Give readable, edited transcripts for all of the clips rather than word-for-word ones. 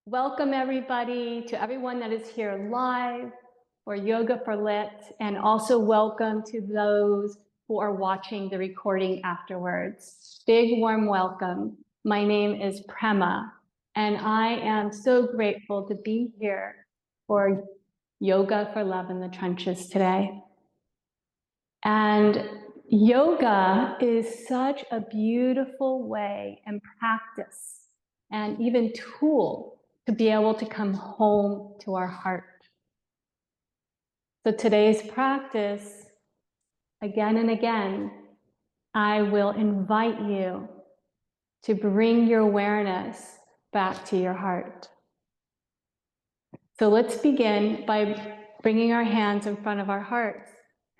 Welcome everybody, to everyone that is here live for Yoga for LITT, and also welcome to those who are watching the recording afterwards. Big warm welcome. My name is Prema, and I am so grateful to be here for Yoga for Love in the Trenches today. And yoga is such a beautiful way and practice and even tool to be able to come home to our heart. So today's practice, again and again, I will invite you to bring your awareness back to your heart. So let's begin by bringing our hands in front of our hearts,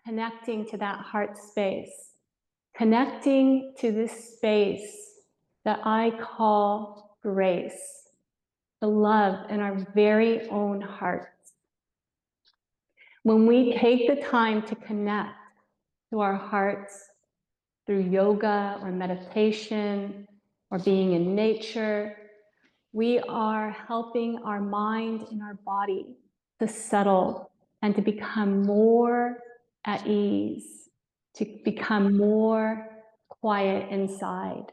connecting to that heart space, connecting to this space that I call grace, the love in our very own hearts. When we take the time to connect to our hearts through yoga or meditation or being in nature, we are helping our mind and our body to settle and to become more at ease, to become more quiet inside.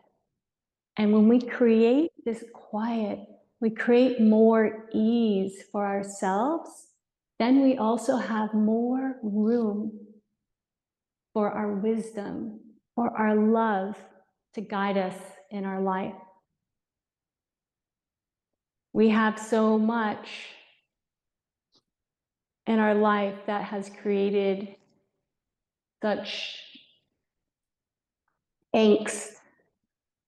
And when we create this quiet, we create more ease for ourselves, then we also have more room for our wisdom, for our love to guide us in our life. We have so much in our life that has created such angst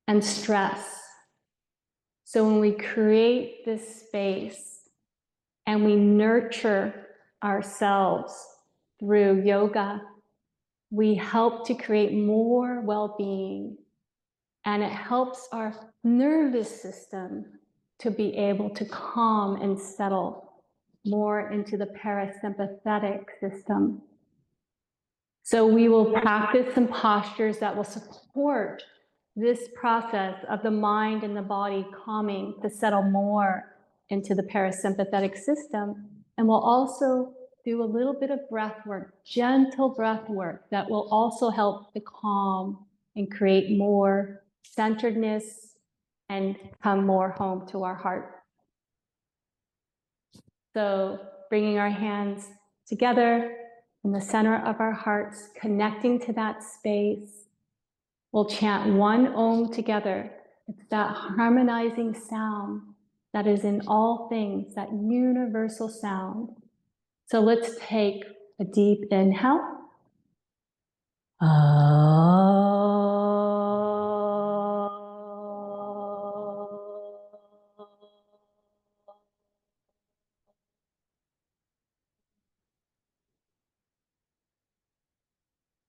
and stress. So when we create this space and we nurture ourselves through yoga, we help to create more well-being, and it helps our nervous system to be able to calm and settle more into the parasympathetic system. So we will practice some postures that will support this process of the mind and the body calming to settle more into the parasympathetic system. And we'll also do a little bit of breath work, gentle breath work that will also help to calm and create more centeredness and come more home to our heart. So bringing our hands together in the center of our hearts, connecting to that space. We'll chant one Om together. It's that harmonizing sound that is in all things, that universal sound. So let's take a deep inhale.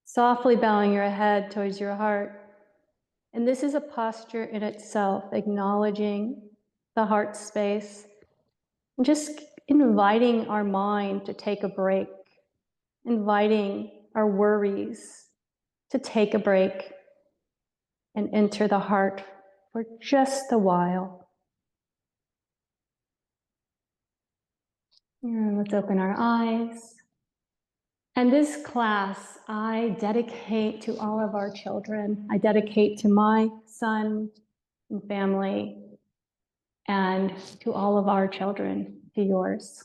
Softly bowing your head towards your heart. And this is a posture in itself, acknowledging the heart space, and just inviting our mind to take a break, inviting our worries to take a break and enter the heart for just a while. And let's open our eyes. And this class, I dedicate to all of our children. I dedicate to my son and family, and to all of our children, to yours.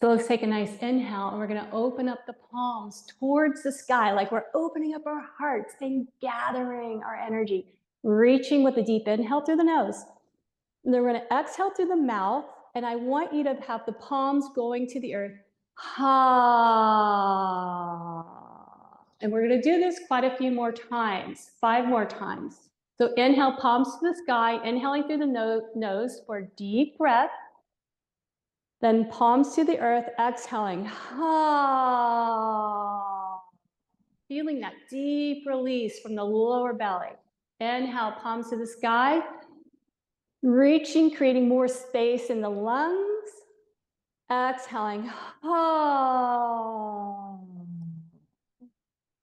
So let's take a nice inhale, and we're going to open up the palms towards the sky, like we're opening up our hearts and gathering our energy, reaching with a deep inhale through the nose. And then we're going to exhale through the mouth, and I want you to have the palms going to the earth. Ha. And we're going to do this quite a few more times, 5 more times. So inhale, palms to the sky, inhaling through the nose for a deep breath. Then palms to the earth, exhaling. Ha. Feeling that deep release from the lower belly. Inhale, palms to the sky. Reaching, creating more space in the lungs. Exhaling. Ha.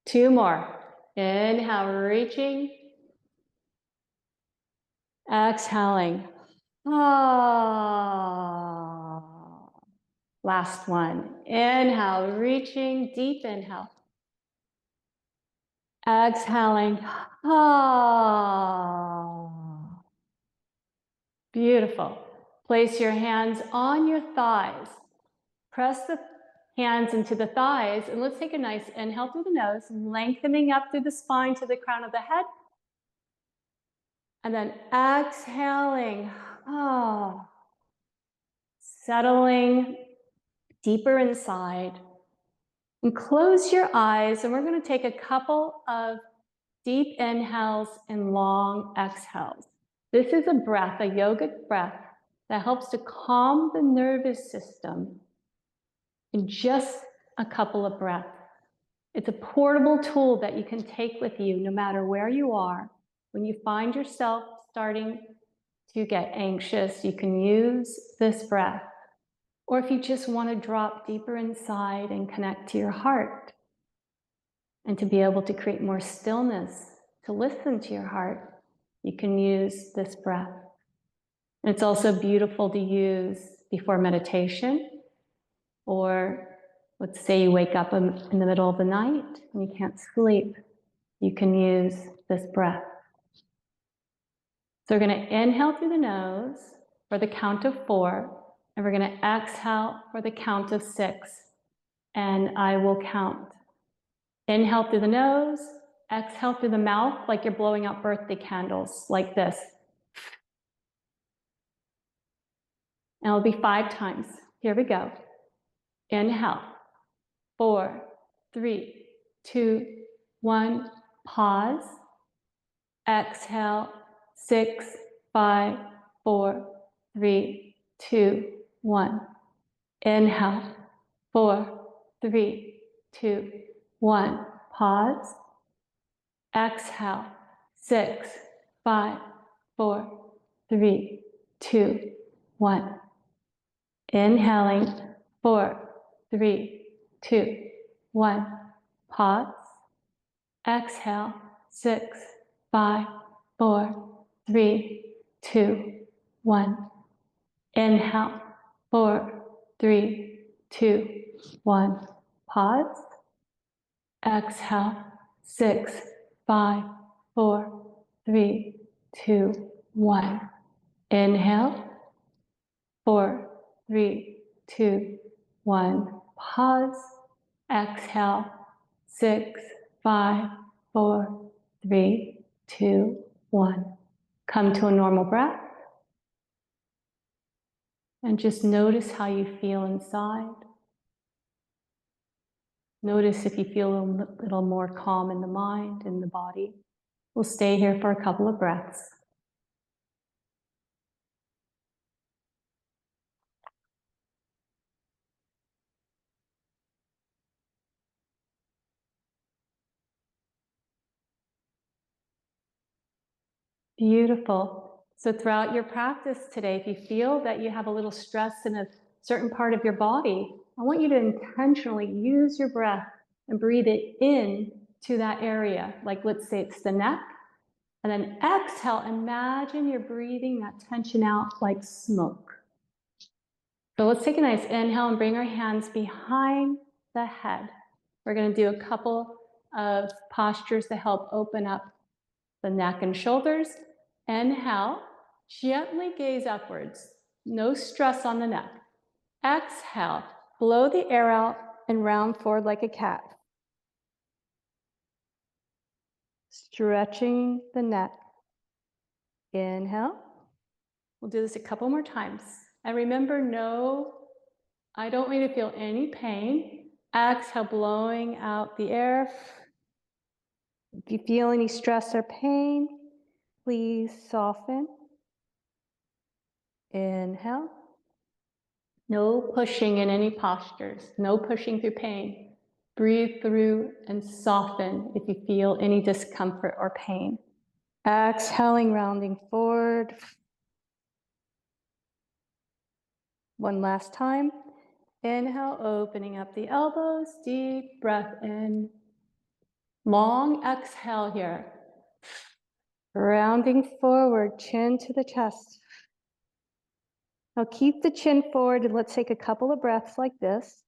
2 more. Inhale, reaching. Exhaling. Ah. Last one. Inhale, reaching, deep inhale. Exhaling. Ah. Beautiful. Place your hands on your thighs. Press the hands into the thighs, and let's take a nice inhale through the nose, lengthening up through the spine to the crown of the head. And then exhaling. Ah. Settling deeper inside. And close your eyes, and we're going to take a couple of deep inhales and long exhales. This is a breath, a yogic breath, that helps to calm the nervous system in just a couple of breaths. It's a portable tool that you can take with you no matter where you are. When you find yourself starting to get anxious, you can use this breath. Or if you just want to drop deeper inside and connect to your heart, and to be able to create more stillness, to listen to your heart, you can use this breath. And it's also beautiful to use before meditation, or let's say you wake up in the middle of the night and you can't sleep, you can use this breath. So we're going to inhale through the nose for the count of 4, and we're going to exhale for the count of 6, and I will count. Inhale through the nose, exhale through the mouth like you're blowing out birthday candles, like this. And it'll be 5 times. Here we go. Inhale, 4, 3, 2, 1, pause. Exhale, 6, 5, 4, 3, 2, 1. Inhale, 4, 3, 2, 1. Pause. Exhale, 6, 5, 4, 3, 2, 1. Inhaling, 4, 3, 2, 1. Pause. Exhale, 6, 5, 4, 3, 2, 1. Inhale, 4, 3, 2, 1. Pause. Exhale, 6, 5, 4, 3, 2, 1. Inhale, 4, 3, 2, 1. Pause. Exhale, 6, 5, 4, 3, 2, 1. Come to a normal breath. And just notice how you feel inside. Notice if you feel a little more calm in the mind, in the body. We'll stay here for a couple of breaths. Beautiful. So throughout your practice today, if you feel that you have a little stress in a certain part of your body, I want you to intentionally use your breath and breathe it in to that area. Like let's say it's the neck. And then exhale, imagine you're breathing that tension out like smoke. So let's take a nice inhale and bring our hands behind the head. We're going to do a couple of postures to help open up the neck and shoulders. Inhale, gently gaze upwards. No stress on the neck. Exhale, blow the air out and round forward like a cat. Stretching the neck. Inhale. We'll do this a couple more times. And remember, no, I don't want you to feel any pain. Exhale, blowing out the air. If you feel any stress or pain, please soften. Inhale. No pushing in any postures. No pushing through pain. Breathe through and soften if you feel any discomfort or pain. Exhaling, rounding forward. One last time. Inhale, opening up the elbows. Deep breath in. Long exhale here. Rounding forward, chin to the chest. Now keep the chin forward and let's take a couple of breaths like this.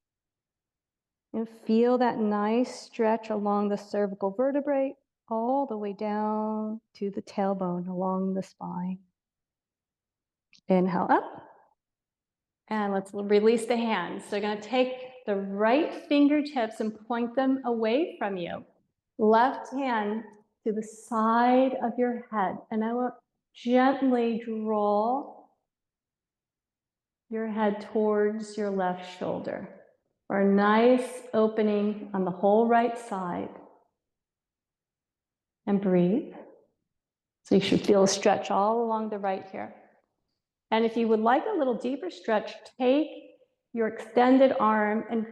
And feel that nice stretch along the cervical vertebrae all the way down to the tailbone along the spine. Inhale up. And let's release the hands. So you're going to take the right fingertips and point them away from you. Left hand to the side of your head. And I will gently draw your head towards your left shoulder. For a nice opening on the whole right side. And breathe. So you should feel a stretch all along the right here. And if you would like a little deeper stretch, take your extended arm and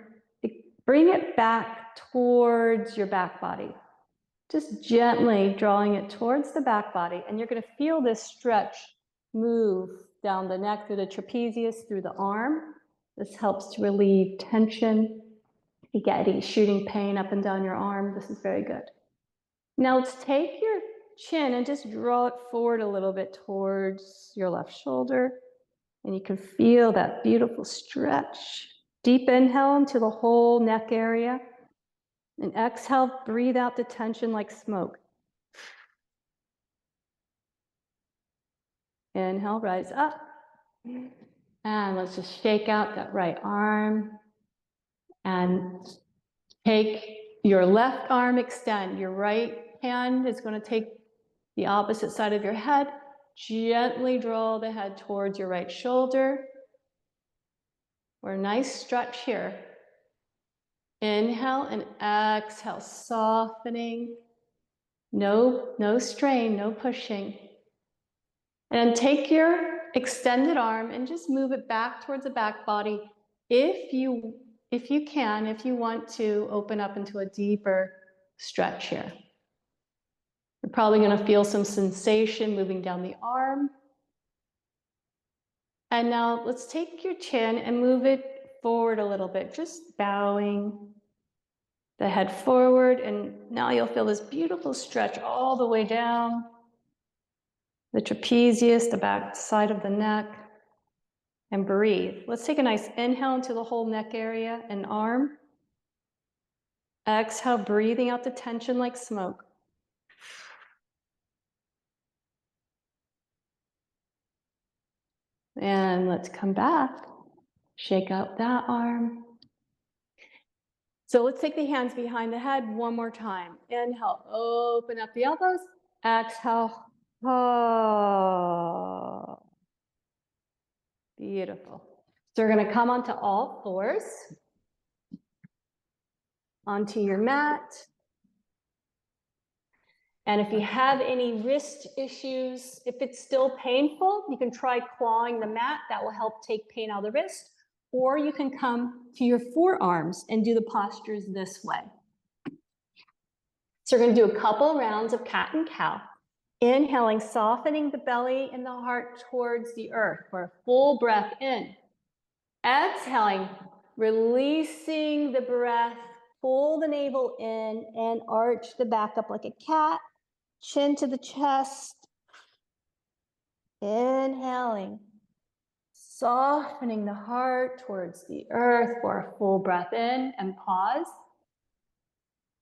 bring it back towards your back body. Just gently drawing it towards the back body. And you're going to feel this stretch move down the neck, through the trapezius, through the arm. This helps to relieve tension. If you get any shooting pain up and down your arm, this is very good. Now let's take your chin and just draw it forward a little bit towards your left shoulder. And you can feel that beautiful stretch. Deep inhale into the whole neck area. And exhale, breathe out the tension like smoke. Inhale, rise up. And let's just shake out that right arm. And take your left arm, extend. Your right hand is going to take the opposite side of your head. Gently draw the head towards your right shoulder. Or a nice stretch here. Inhale and exhale, softening. No strain, no pushing. And take your extended arm and just move it back towards the back body. If you can, if you want to open up into a deeper stretch here. You're probably going to feel some sensation moving down the arm. And now let's take your chin and move it forward a little bit, just bowing the head forward. And now you'll feel this beautiful stretch all the way down the trapezius, the back side of the neck. And breathe. Let's take a nice inhale into the whole neck area and arm. Exhale, breathing out the tension like smoke. And let's come back. Shake out that arm. So let's take the hands behind the head one more time. Inhale, open up the elbows. Exhale. Oh. Beautiful. So we're going to come onto all fours. Onto your mat. And if you have any wrist issues, if it's still painful, you can try clawing the mat. That will help take pain out of the wrist. Or you can come to your forearms and do the postures this way. So we're going to do a couple rounds of cat and cow. Inhaling, softening the belly and the heart towards the earth for a full breath in. Exhaling, releasing the breath, pull the navel in and arch the back up like a cat. Chin to the chest. Inhaling. Softening the heart towards the earth for a full breath in and pause.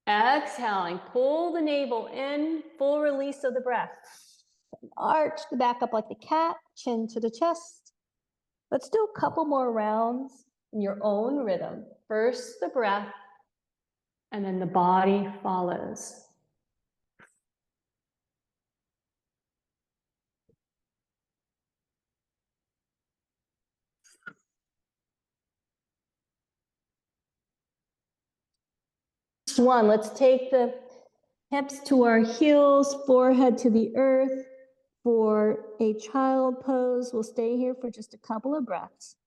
Exhaling. Pull the navel in. Full release of the breath. Arch the back up like the cat. Chin to the chest. Let's do a couple more rounds in your own rhythm. First the breath. And then the body follows. One, let's take the hips to our heels, forehead to the earth. For a child pose, we'll stay here for just a couple of breaths.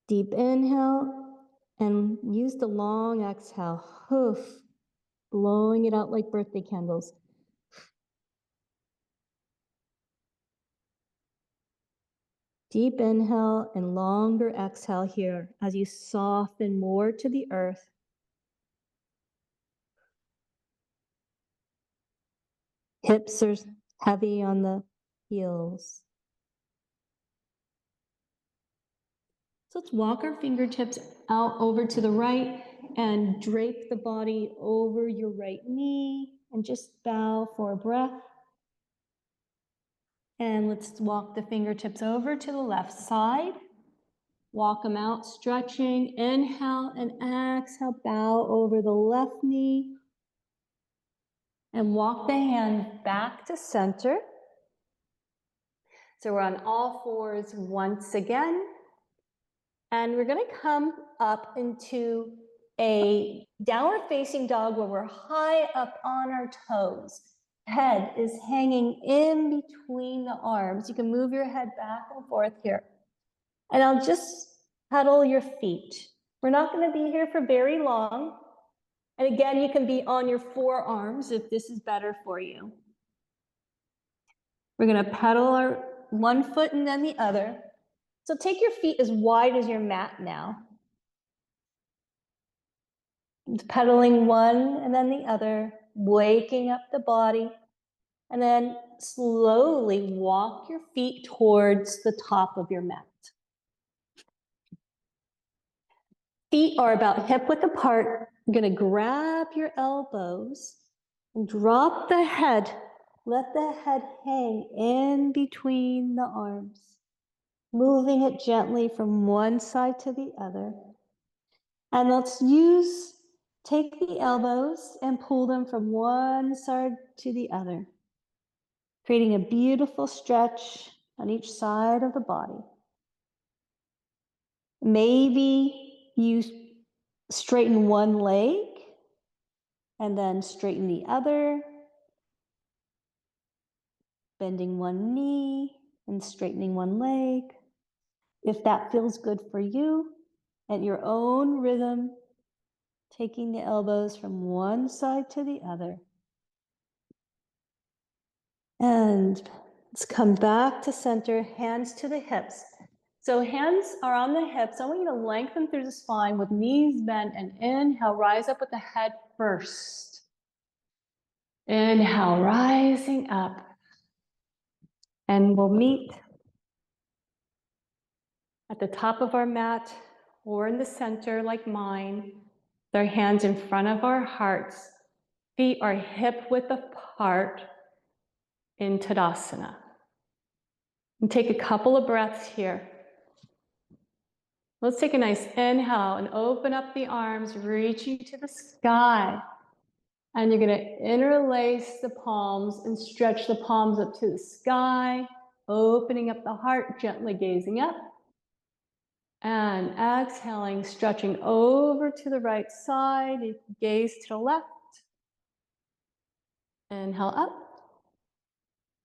Deep inhale and use the long exhale. Hoof, blowing it out like birthday candles. Deep inhale and longer exhale here as you soften more to the earth. Hips are heavy on the heels. So let's walk our fingertips out over to the right and drape the body over your right knee and just bow for a breath. And let's walk the fingertips over to the left side. Walk them out, stretching. Inhale and exhale, bow over the left knee. And walk the hand back to center. So we're on all fours once again. And we're gonna come up into a downward facing dog where we're high up on our toes. Head is hanging in between the arms. You can move your head back and forth here. And I'll just pedal your feet. We're not gonna be here for very long. And again, you can be on your forearms if this is better for you. We're gonna pedal our one foot and then the other. So take your feet as wide as your mat now. Pedaling one and then the other, waking up the body, and then slowly walk your feet towards the top of your mat. Feet are about hip width apart. You're gonna grab your elbows and drop the head. Let the head hang in between the arms, moving it gently from one side to the other. And let's take the elbows and pull them from one side to the other, creating a beautiful stretch on each side of the body. Maybe you straighten one leg and then straighten the other, bending one knee and straightening one leg. If that feels good for you, at your own rhythm, taking the elbows from one side to the other. And let's come back to center, hands to the hips. So hands are on the hips. I want you to lengthen through the spine with knees bent and inhale, rise up with the head first. Inhale, rising up. And we'll meet at the top of our mat or in the center like mine, with our hands in front of our hearts. Feet are hip width apart in Tadasana. And take a couple of breaths here. Let's take a nice inhale and open up the arms, reaching to the sky. And you're going to interlace the palms and stretch the palms up to the sky, opening up the heart, gently gazing up. And exhaling, stretching over to the right side. You can gaze to the left. Inhale up.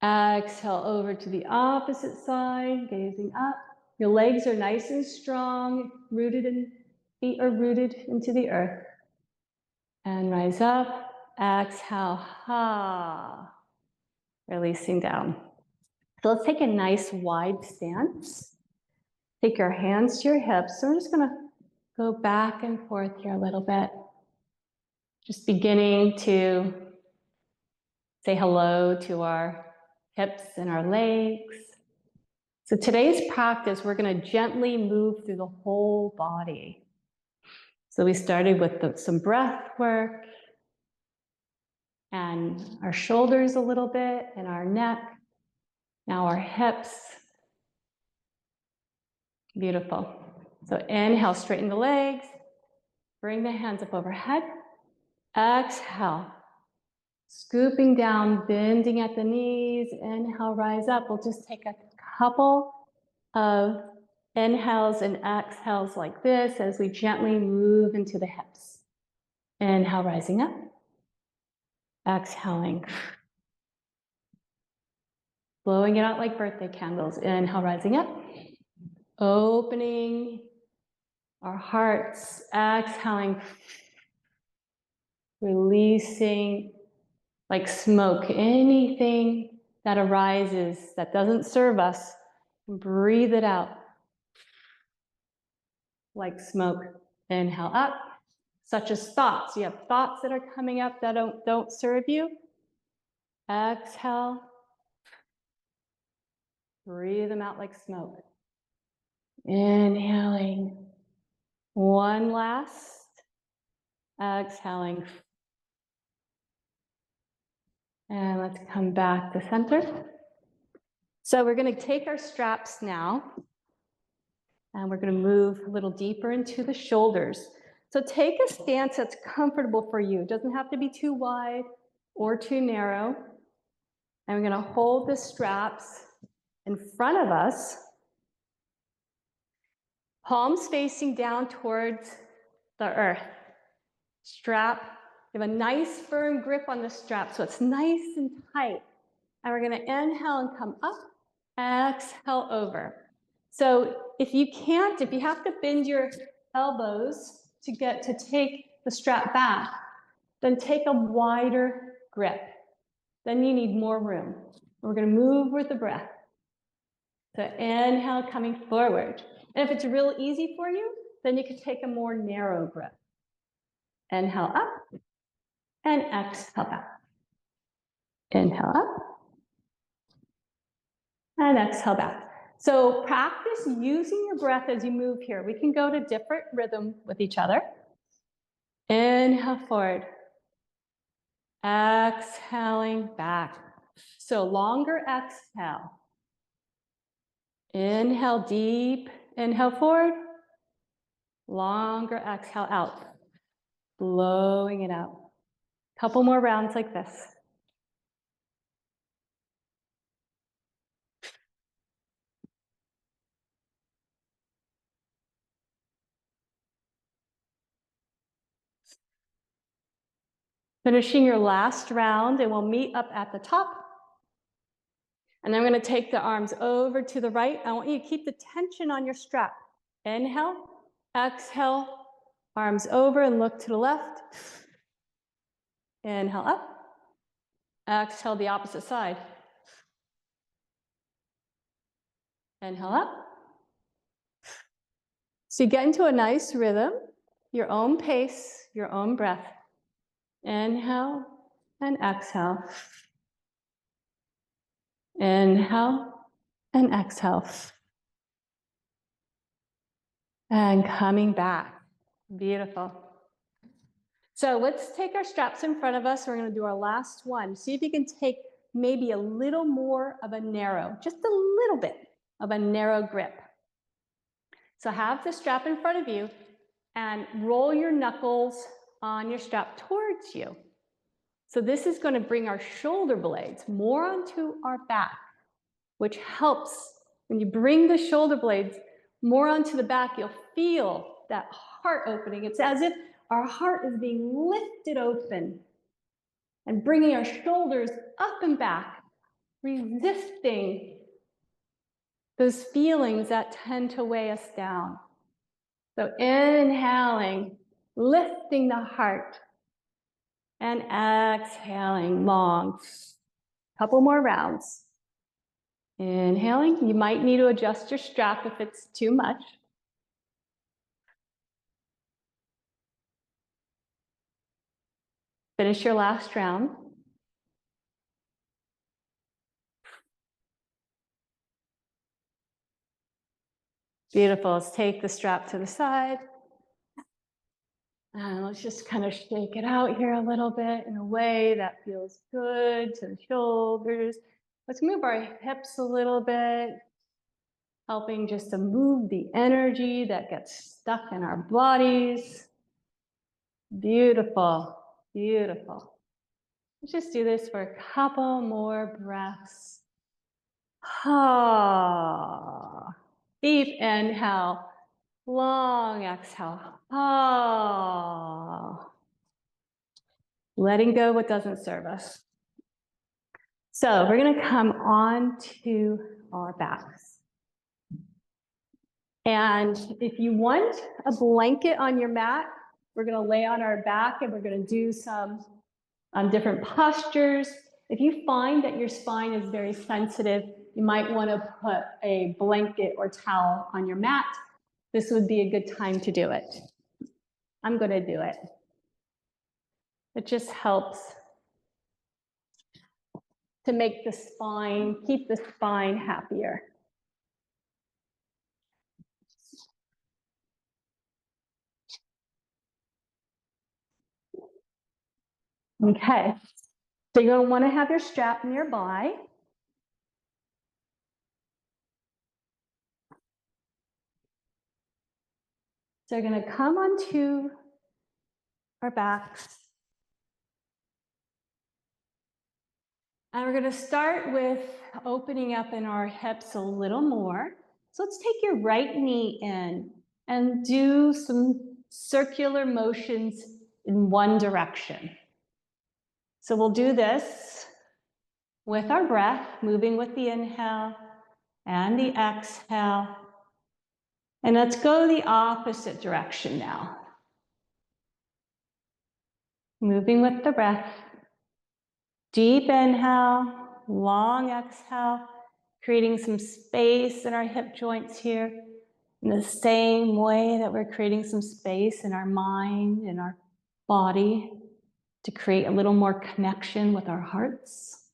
Exhale over to the opposite side, gazing up. Your legs are nice and strong, feet are rooted into the earth. And rise up, exhale, ha, releasing down. So let's take a nice wide stance. Take your hands to your hips. So we're just gonna go back and forth here a little bit. Just beginning to say hello to our hips and our legs. So today's practice, we're gonna gently move through the whole body. So we started with some breath work and our shoulders a little bit and our neck. Now our hips. Beautiful. So inhale, straighten the legs. Bring the hands up overhead. Exhale. Scooping down, bending at the knees. Inhale, rise up. We'll just take a couple of inhales and exhales like this as we gently move into the hips. Inhale, rising up. Exhaling. Blowing it out like birthday candles. Inhale, rising up. Opening our hearts. Exhaling. Releasing like smoke. Anything that arises that doesn't serve us, breathe it out like smoke. Inhale up. Such as thoughts. You have thoughts that are coming up that don't serve you. Exhale. Breathe them out like smoke. Inhaling. One last. Exhaling. And let's come back to center. So we're going to take our straps now, and we're going to move a little deeper into the shoulders. So take a stance that's comfortable for you. It doesn't have to be too wide or too narrow. And we're going to hold the straps in front of us, palms facing down towards the earth. Strap, you have a nice firm grip on the strap, so it's nice and tight. And we're going to inhale and come up, exhale over. So if you have to bend your elbows to take the strap back, then take a wider grip. Then you need more room. We're going to move with the breath. So inhale, coming forward. And if it's real easy for you, then you can take a more narrow grip. Inhale up and exhale back. Inhale up and exhale back. So practice using your breath as you move here. We can go to different rhythm with each other. Inhale forward. Exhaling back. So longer exhale. Inhale deep. Inhale forward. Longer exhale out. Blowing it out. Couple more rounds like this. Finishing your last round, and we'll meet up at the top. And then I'm going to take the arms over to the right. I want you to keep the tension on your strap. Inhale, exhale, arms over and look to the left. Inhale up. Exhale the opposite side. Inhale up. So you get into a nice rhythm, your own pace, your own breath. Inhale and exhale. Inhale and exhale. And coming back. Beautiful. So let's take our straps in front of us. We're going to do our last one. See if you can take maybe a little more of a narrow, just a little bit of a narrow grip. So have the strap in front of you and roll your knuckles on your strap towards you. So this is going to bring our shoulder blades more onto our back, which helps when you bring the shoulder blades more onto the back, you'll feel that heart opening. It's as if our heart is being lifted open and bringing our shoulders up and back, resisting those feelings that tend to weigh us down. So inhaling, lifting the heart, and exhaling long. Couple more rounds. Inhaling, you might need to adjust your strap if it's too much. Finish your last round. Beautiful. Let's take the strap to the side. And let's just kind of shake it out here a little bit in a way that feels good to the shoulders. Let's move our hips a little bit, helping just to move the energy that gets stuck in our bodies. Beautiful, beautiful. Let's just do this for a couple more breaths. Ah. Deep inhale, long exhale. Ah. Letting go what doesn't serve us. So we're going to come on to our backs. And if you want a blanket on your mat, we're going to lay on our back and we're going to do some different postures. If you find that your spine is very sensitive, you might want to put a blanket or towel on your mat. This would be a good time to do it. I'm going to do it. It just helps to make the spine, keep the spine happier. Okay, so you're gonna wanna have your strap nearby. So you're gonna come onto our backs. And we're gonna start with opening up in our hips a little more. So let's take your right knee in and do some circular motions in one direction. So we'll do this with our breath, moving with the inhale and the exhale. And let's go the opposite direction now. Moving with the breath. Deep inhale, long exhale, creating some space in our hip joints here. In the same way that we're creating some space in our mind and our body to create a little more connection with our hearts.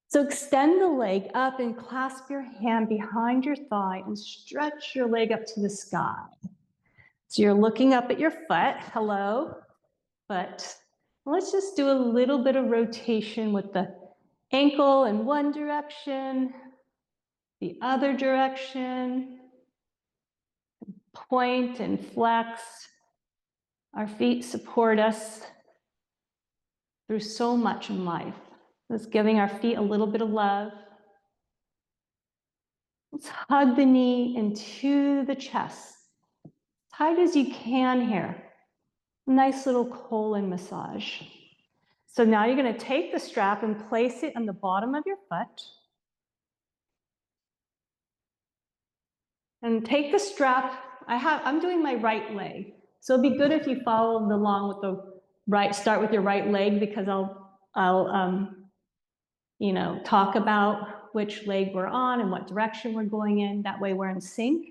So extend the leg up and clasp your hand behind your thigh and stretch your leg up to the sky. So you're looking up at your foot, hello, foot. Let's just do a little bit of rotation with the ankle in one direction, the other direction, point and flex. Our feet support us through so much in life. Just giving our feet a little bit of love. Let's hug the knee into the chest, tight as you can here. Nice little colon massage. So now you're going to take the strap and place it on the bottom of your foot. And take the strap. I'm doing my right leg. So it'd be good if you followed along with the right, start with your right leg, because I'll talk about which leg we're on and what direction we're going in. That way we're in sync.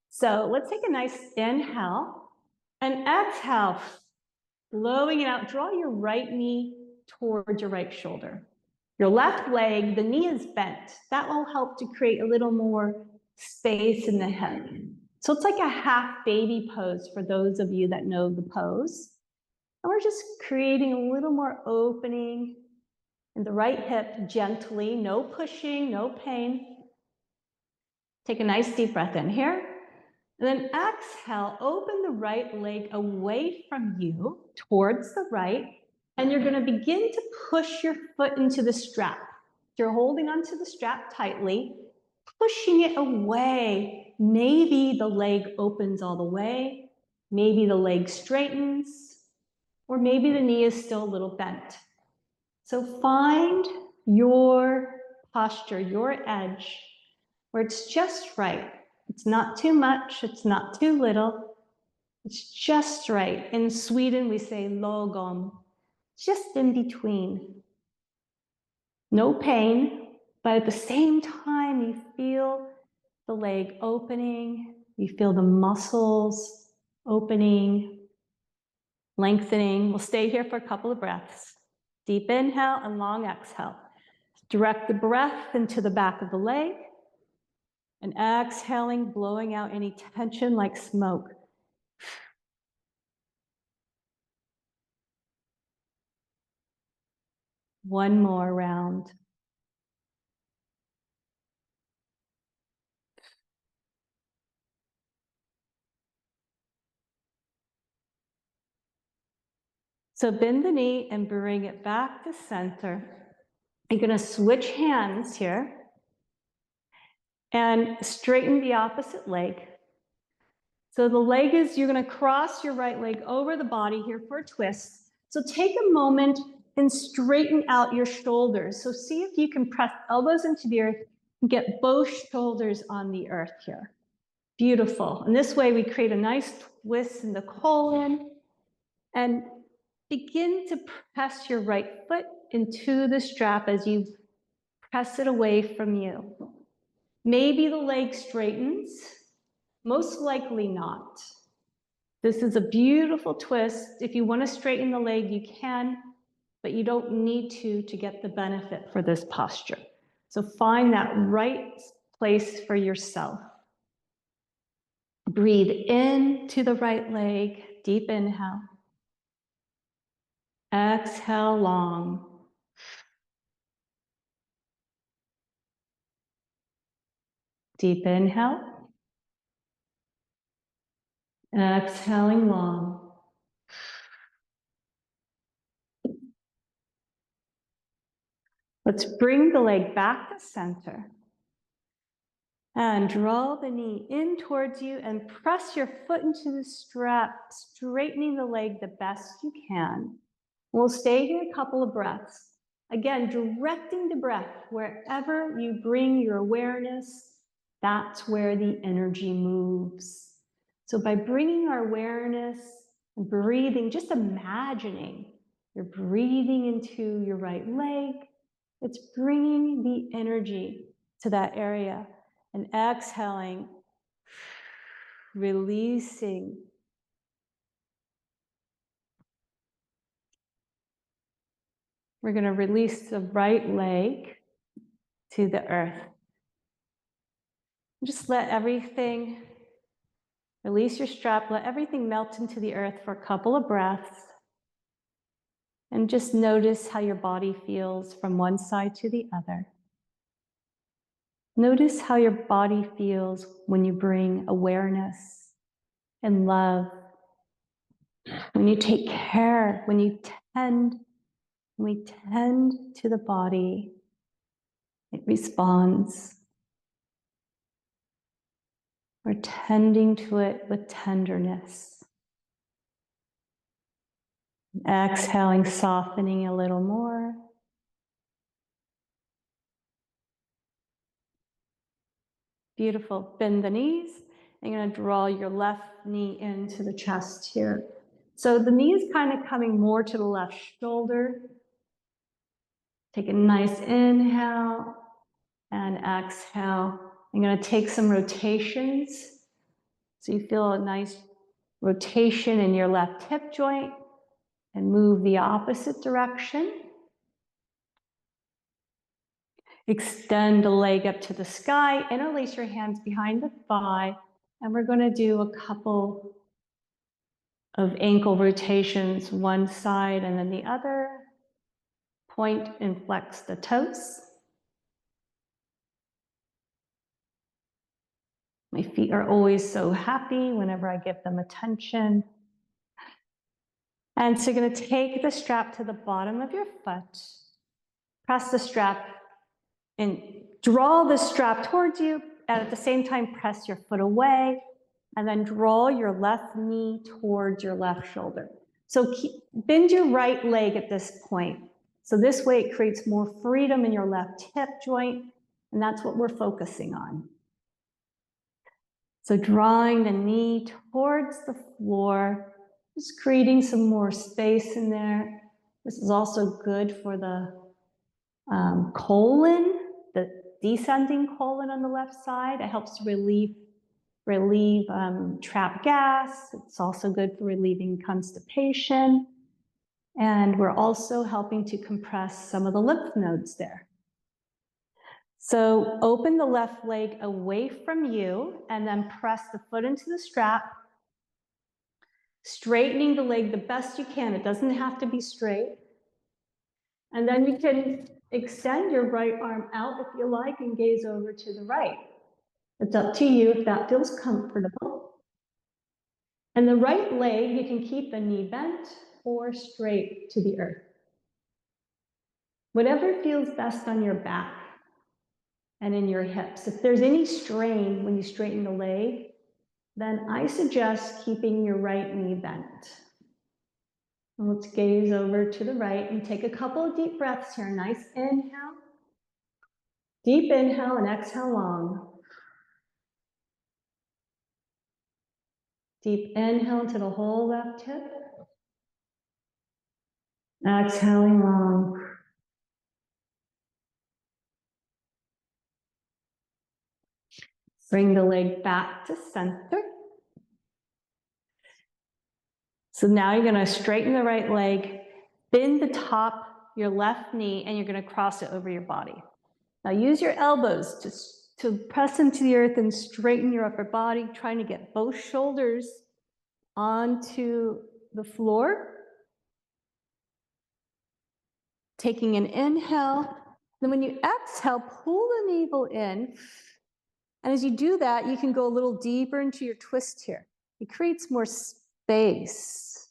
So let's take a nice inhale and exhale, blowing it out. Draw your right knee towards your right shoulder. Your left leg, the knee is bent. That will help to create a little more space in the hip. So it's like a half baby pose for those of you that know the pose. And we're just creating a little more opening in the right hip gently, no pushing, no pain. Take a nice deep breath in here. And then exhale, open the right leg away from you towards the right. And you're going to begin to push your foot into the strap. You're holding onto the strap tightly, pushing it away. Maybe the leg opens all the way. Maybe the leg straightens. Or maybe the knee is still a little bent. So find your posture, your edge, where it's just right. It's not too much, it's not too little. It's just right. In Sweden, we say lagom, just in between. No pain, but at the same time, you feel the leg opening, you feel the muscles opening, lengthening. We'll stay here for a couple of breaths. Deep inhale and long exhale. Direct the breath into the back of the leg, and exhaling, blowing out any tension like smoke. One more round. So bend the knee and bring it back to center. You're going to switch hands here and straighten the opposite leg. So the leg is, you're going to cross your right leg over the body here for a twist. So take a moment and straighten out your shoulders. So see if you can press elbows into the earth and get both shoulders on the earth here. Beautiful. And this way we create a nice twist in the colon and begin to press your right foot into the strap as you press it away from you. Maybe the leg straightens, most likely not. This is a beautiful twist. If you want to straighten the leg, you can, but you don't need to get the benefit for this posture. So find that right place for yourself. Breathe into the right leg, deep inhale. Exhale long. Deep inhale. Exhaling long. Let's bring the leg back to center. And draw the knee in towards you and press your foot into the strap, straightening the leg the best you can. We'll stay here a couple of breaths. Again, directing the breath wherever you bring your awareness, that's where the energy moves. So by bringing our awareness and breathing, just imagining you're breathing into your right leg, it's bringing the energy to that area. And exhaling, releasing. We're going to release the right leg to the earth. Just let everything, release your strap, let everything melt into the earth for a couple of breaths. And just notice how your body feels from one side to the other. Notice how your body feels when you bring awareness and love, when you take care, when we tend to the body, it responds. We're tending to it with tenderness. Exhaling, softening a little more. Beautiful. Bend the knees. I'm going to draw your left knee into the chest here. So the knee is kind of coming more to the left shoulder. Take a nice inhale and exhale. I'm going to take some rotations. So you feel a nice rotation in your left hip joint and move the opposite direction. Extend the leg up to the sky, interlace your hands behind the thigh, and we're going to do a couple of ankle rotations, one side and then the other. Point and flex the toes. My feet are always so happy whenever I give them attention. And so you're going to take the strap to the bottom of your foot, press the strap and draw the strap towards you, and at the same time press your foot away, and then draw your left knee towards your left shoulder. So bend your right leg at this point. So this way it creates more freedom in your left hip joint, and that's what we're focusing on. So drawing the knee towards the floor, just creating some more space in there. This is also good for the colon, the descending colon on the left side. It helps to relieve trapped gas. It's also good for relieving constipation. And we're also helping to compress some of the lymph nodes there. So open the left leg away from you and then press the foot into the strap, straightening the leg the best you can. It doesn't have to be straight. And then you can extend your right arm out if you like and gaze over to the right. It's up to you if that feels comfortable. And the right leg, you can keep the knee bent or straight to the earth. Whatever feels best on your back and in your hips. If there's any strain when you straighten the leg, then I suggest keeping your right knee bent. Let's gaze over to the right and take a couple of deep breaths here. Nice inhale. Deep inhale and exhale long. Deep inhale into the whole left hip. Exhaling long. Bring the leg back to center. So now you're going to straighten the right leg, bend the top, your left knee, and you're going to cross it over your body. Now use your elbows to press into the earth and straighten your upper body, trying to get both shoulders onto the floor. taking an inhale. Then when you exhale, pull the navel in. And as you do that, you can go a little deeper into your twist here. It creates more space.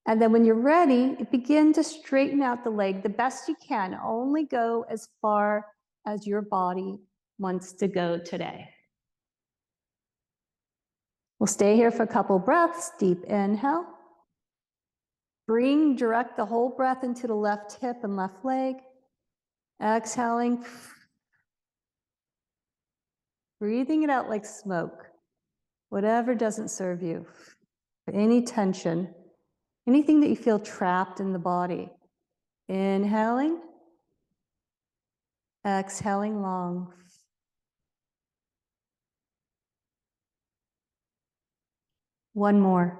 And then when you're ready, begin to straighten out the leg the best you can. Only go as far as your body wants to go today. We'll stay here for a couple breaths. Deep inhale. Direct the whole breath into the left hip and left leg. Exhaling. Breathing it out like smoke. Whatever doesn't serve you. Any tension. Anything that you feel trapped in the body. Inhaling. Exhaling long. One more.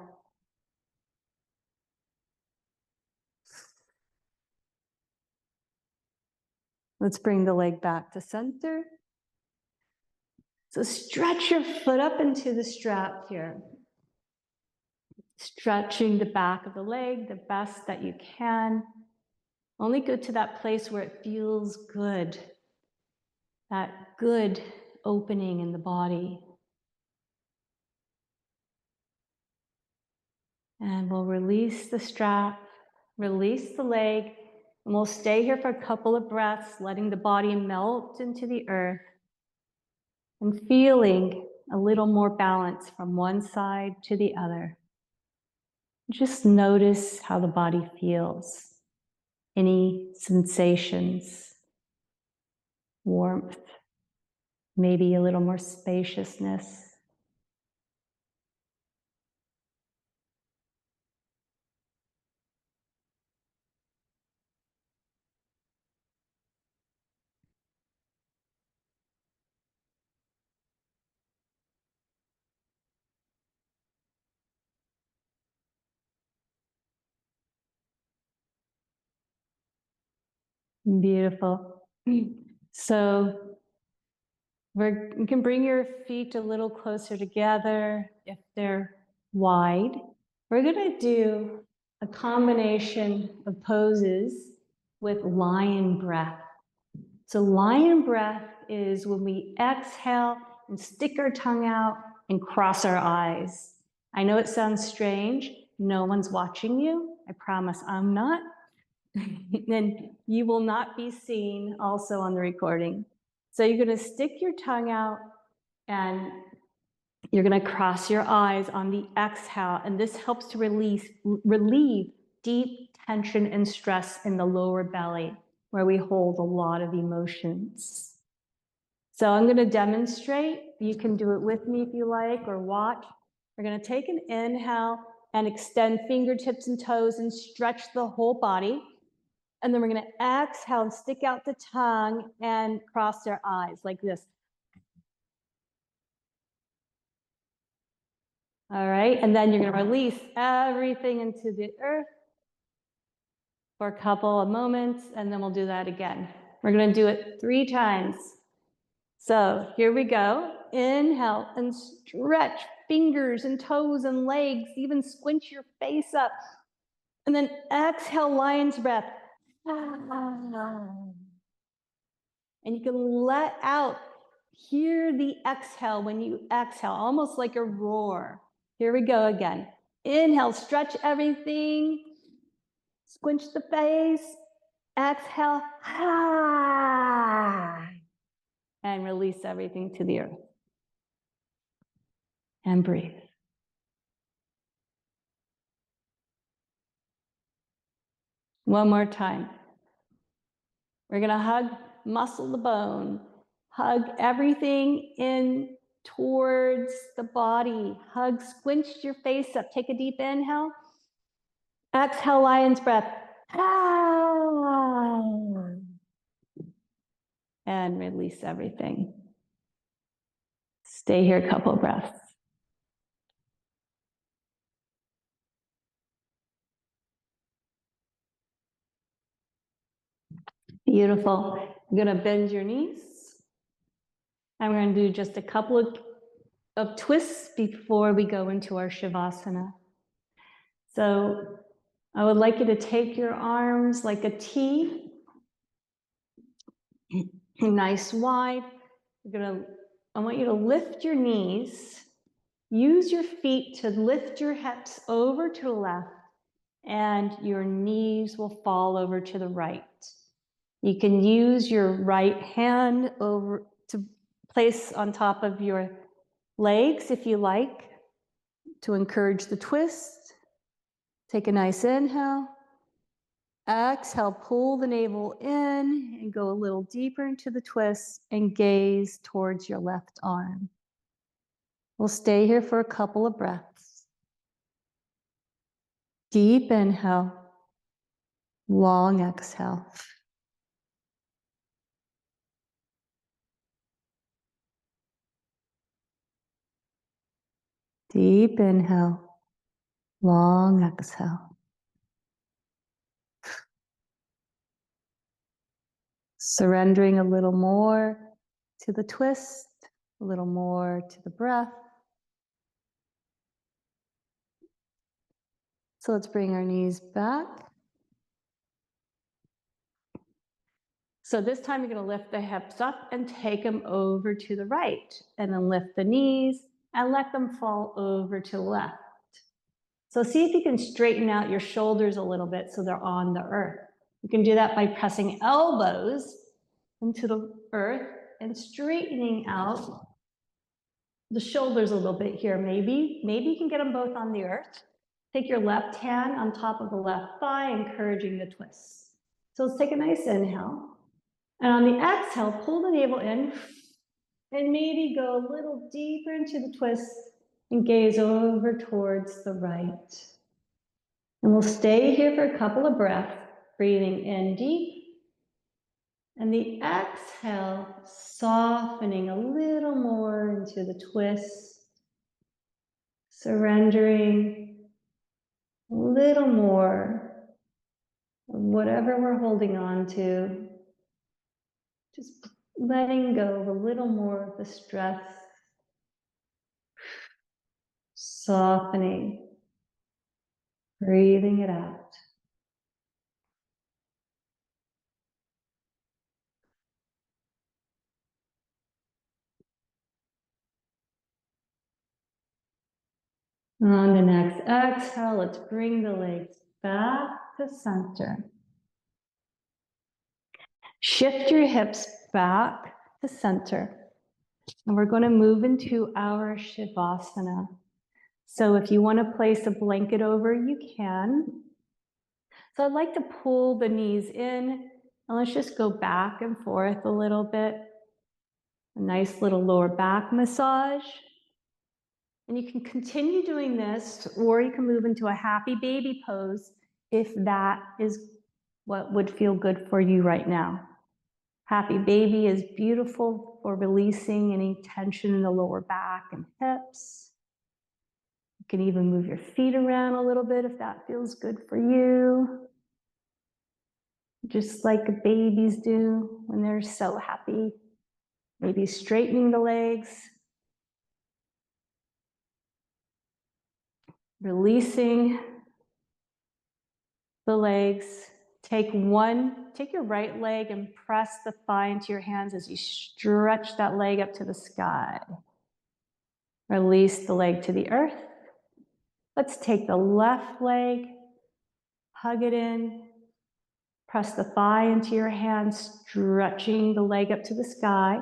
Let's bring the leg back to center. So stretch your foot up into the strap here. Stretching the back of the leg the best that you can. Only go to that place where it feels good. That good opening in the body. And we'll release the strap, release the leg, and we'll stay here for a couple of breaths, letting the body melt into the earth and feeling a little more balance from one side to the other. Just notice how the body feels. Any sensations, warmth, maybe a little more spaciousness. Beautiful. So you can bring your feet a little closer together if they're wide. We're going to do a combination of poses with lion breath. So lion breath is when we exhale and stick our tongue out and cross our eyes. I know it sounds strange. No one's watching you. I promise I'm not. And you will not be seen also on the recording. So you're going to stick your tongue out and you're going to cross your eyes on the exhale. And this helps to relieve deep tension and stress in the lower belly, where we hold a lot of emotions. So I'm going to demonstrate. You can do it with me if you like, or watch. We're going to take an inhale and extend fingertips and toes and stretch the whole body. And then we're going to exhale and stick out the tongue and cross our eyes like this. All right, and then you're going to release everything into the earth for a couple of moments, and then we'll do that again. We're going to do it 3 times. So here we go. Inhale and stretch fingers and toes and legs, even squinch your face up. And then exhale, lion's breath. And you can let out, hear the exhale when you exhale, almost like a roar. Here we go again. Inhale, stretch everything, squinch the face, exhale, and release everything to the earth. And breathe. One more time. We're going to hug, muscle the bone, hug everything in towards the body, hug, squinch your face up, take a deep inhale, exhale, lion's breath, and release everything. Stay here a couple of breaths. Beautiful. You're going to bend your knees. And we're going to do just a couple of twists before we go into our Shavasana. So I would like you to take your arms like a T, nice wide. I want you to lift your knees. Use your feet to lift your hips over to the left, and your knees will fall over to the right. You can use your right hand over to place on top of your legs if you like, to encourage the twist. Take a nice inhale. Exhale, pull the navel in and go a little deeper into the twist and gaze towards your left arm. We'll stay here for a couple of breaths. Deep inhale, long exhale. Deep inhale, long exhale. Surrendering a little more to the twist, a little more to the breath. So let's bring our knees back. So this time you're going to lift the hips up and take them over to the right, and then lift the knees and let them fall over to the left. So see if you can straighten out your shoulders a little bit so they're on the earth. You can do that by pressing elbows into the earth and straightening out the shoulders a little bit here. Maybe you can get them both on the earth. Take your left hand on top of the left thigh, encouraging the twist. So let's take a nice inhale. And on the exhale, pull the navel in and maybe go a little deeper into the twist and gaze over towards the right. And we'll stay here for a couple of breaths, breathing in deep. And the exhale, softening a little more into the twist, surrendering a little more of whatever we're holding on to. Just letting go of a little more of the stress, softening, breathing it out. On the next exhale, let's bring the legs back to center. Shift your hips back to center. And we're going to move into our Shavasana. So if you want to place a blanket over, you can. So I'd like to pull the knees in, and let's just go back and forth a little bit. A nice little lower back massage. And you can continue doing this, or you can move into a happy baby pose if that is what would feel good for you right now. Happy baby is beautiful for releasing any tension in the lower back and hips. You can even move your feet around a little bit if that feels good for you. Just like babies do when they're so happy. Maybe straightening the legs. Releasing the legs. Take your right leg and press the thigh into your hands as you stretch that leg up to the sky. Release the leg to the earth. Let's take the left leg, hug it in, press the thigh into your hands, stretching the leg up to the sky.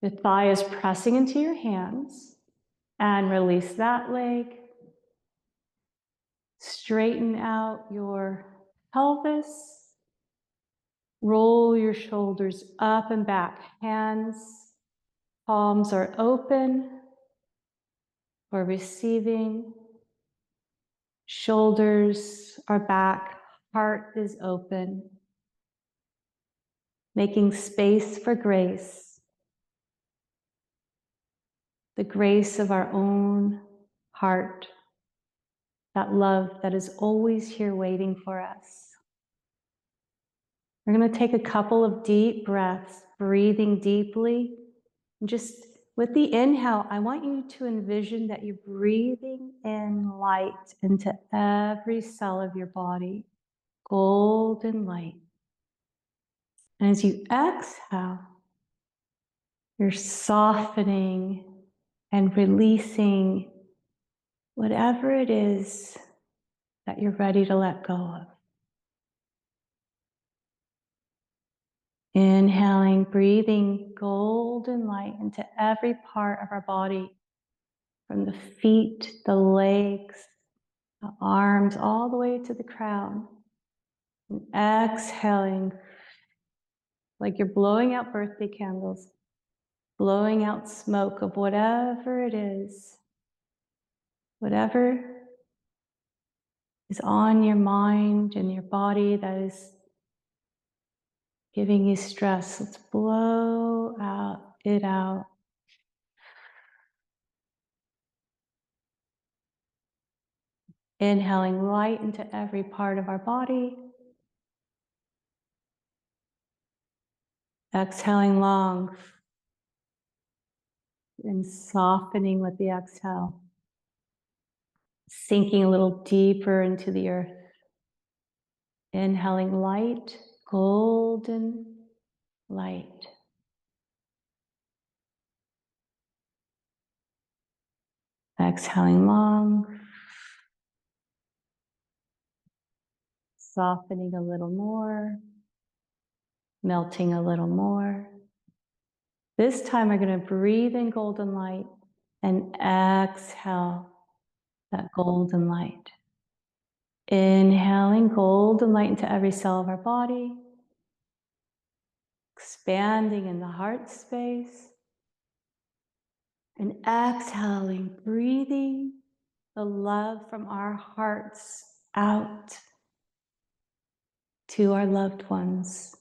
The thigh is pressing into your hands, and release that leg. Straighten out your pelvis. Roll your shoulders up and back. Hands, palms are open for receiving. Shoulders are back. Heart is open. Making space for grace. The grace of our own heart. That love that is always here waiting for us. We're going to take a couple of deep breaths, breathing deeply, and just with the inhale, I want you to envision that you're breathing in light into every cell of your body, golden light. And as you exhale, you're softening and releasing whatever it is that you're ready to let go of. Inhaling, breathing golden light into every part of our body, from the feet, the legs, the arms, all the way to the crown. And exhaling, like you're blowing out birthday candles, blowing out smoke of whatever it is, whatever is on your mind and your body that is giving you stress. Let's blow it out. Inhaling light into every part of our body. Exhaling long and softening with the exhale. Sinking a little deeper into the earth. Inhaling light, golden light. Exhaling long. Softening a little more. Melting a little more. This time we're going to breathe in golden light and exhale that golden light. Inhaling golden light into every cell of our body. Expanding in the heart space. And exhaling, breathing the love from our hearts out to our loved ones.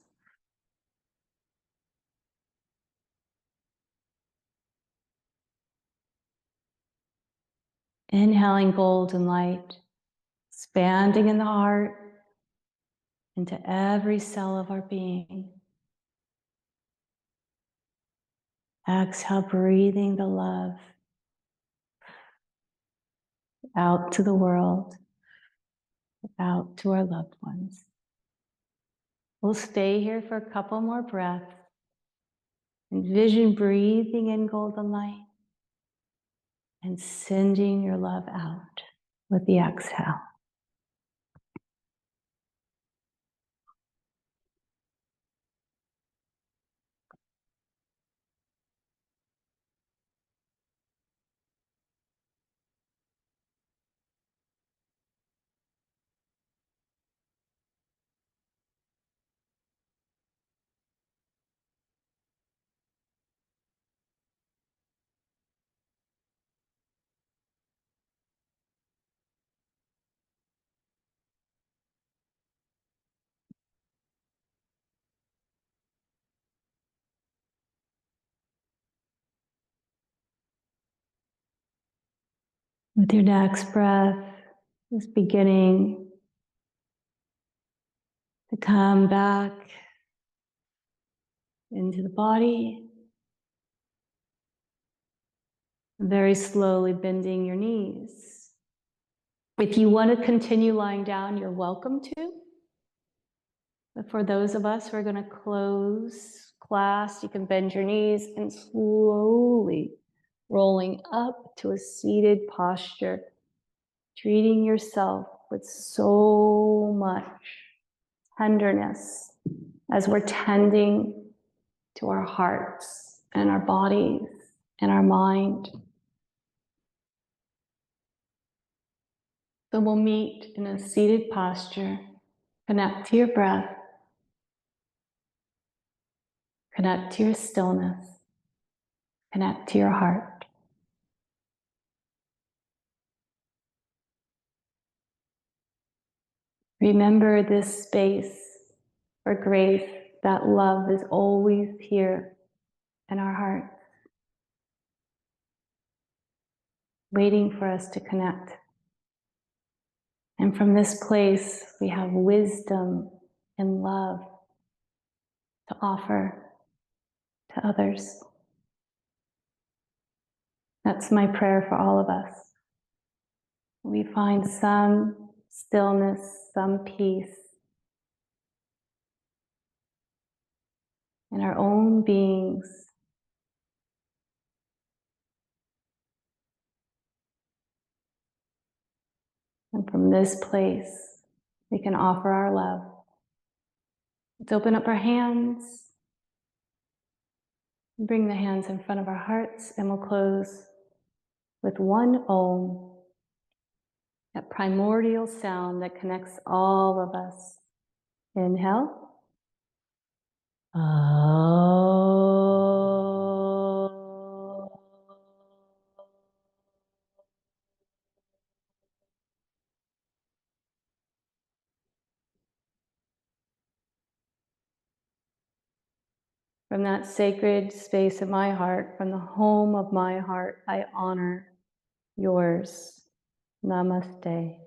Inhaling golden light, expanding in the heart into every cell of our being. Exhale, breathing the love out to the world, out to our loved ones. We'll stay here for a couple more breaths. Envision breathing in golden light and sending your love out with the exhale. With your next breath, just beginning to come back into the body, very slowly bending your knees. If you want to continue lying down, you're welcome to. But for those of us who are going to close class, you can bend your knees and slowly rolling up to a seated posture, treating yourself with so much tenderness as we're tending to our hearts and our bodies and our mind. So we'll meet in a seated posture. Connect to your breath. Connect to your stillness. Connect to your heart. Remember this space for grace, that love is always here in our hearts, waiting for us to connect. And from this place, we have wisdom and love to offer to others. That's my prayer for all of us. We find some stillness, some peace in our own beings. And from this place, we can offer our love. Let's open up our hands. Bring the hands in front of our hearts, and we'll close with one Om, that primordial sound that connects all of us. Inhale. From that sacred space of my heart, from the home of my heart, I honor yours. Namaste.